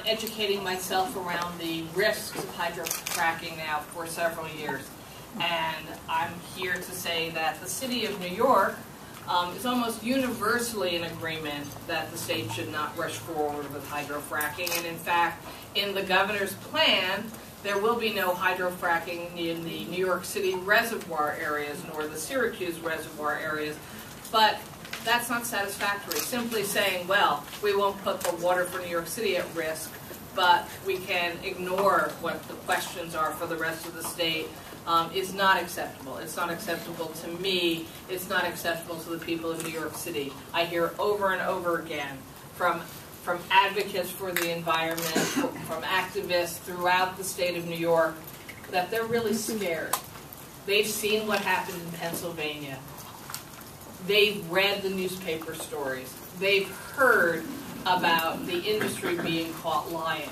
educating myself around the risks of hydrofracking now for several years. And I'm here to say that the city of New York is almost universally in agreement that the state should not rush forward with hydrofracking. And in fact, in the governor's plan, there will be no hydrofracking in the New York City reservoir areas nor the Syracuse reservoir areas. But that's not satisfactory. Simply saying, well, we won't put the water for New York City at risk, but we can ignore what the questions are for the rest of the state is not acceptable. It's not acceptable to me. It's not acceptable to the people of New York City. I hear over and over again from advocates for the environment, from activists throughout the state of New York, that they're really scared. They've seen what happened in Pennsylvania. They've read the newspaper stories. They've heard about the industry being caught lying.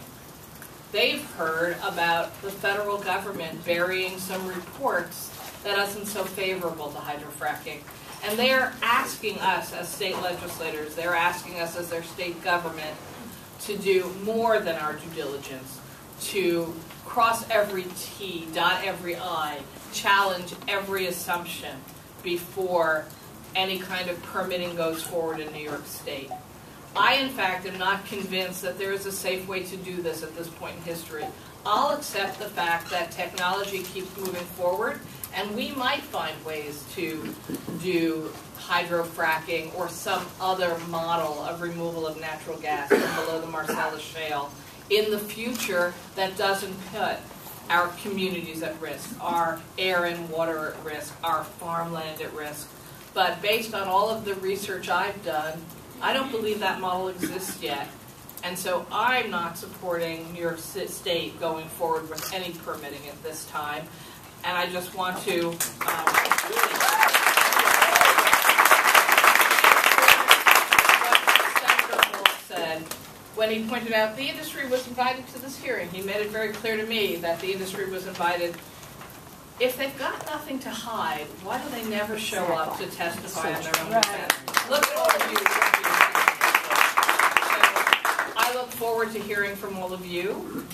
They've heard about the federal government burying some reports that isn't so favorable to hydrofracking. And they're asking us as state legislators, they're asking us as their state government to do more than our due diligence, to cross every T, dot every I, challenge every assumption before any kind of permitting goes forward in New York State. I, in fact, am not convinced that there is a safe way to do this at this point in history. I'll accept the fact that technology keeps moving forward, and we might find ways to do hydrofracking or some other model of removal of natural gas from below the Marcellus Shale in the future that doesn't put our communities at risk, our air and water at risk, our farmland at risk. But based on all of the research I've done, I don't believe that model exists yet. And so I'm not supporting New York State going forward with any permitting at this time. And I just want to what Senator Wolf said when he pointed out the industry was invited to this hearing. He made it very clear to me that the industry was invited. If they've got nothing to hide, why do they never show up to testify on their own defense? Look at all of you. I look forward to hearing from all of you,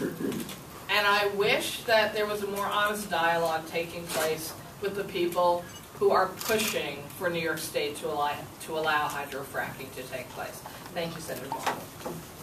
and I wish that there was a more honest dialogue taking place with the people who are pushing for New York State to allow hydrofracking to take place. Thank you, Senator Wolf.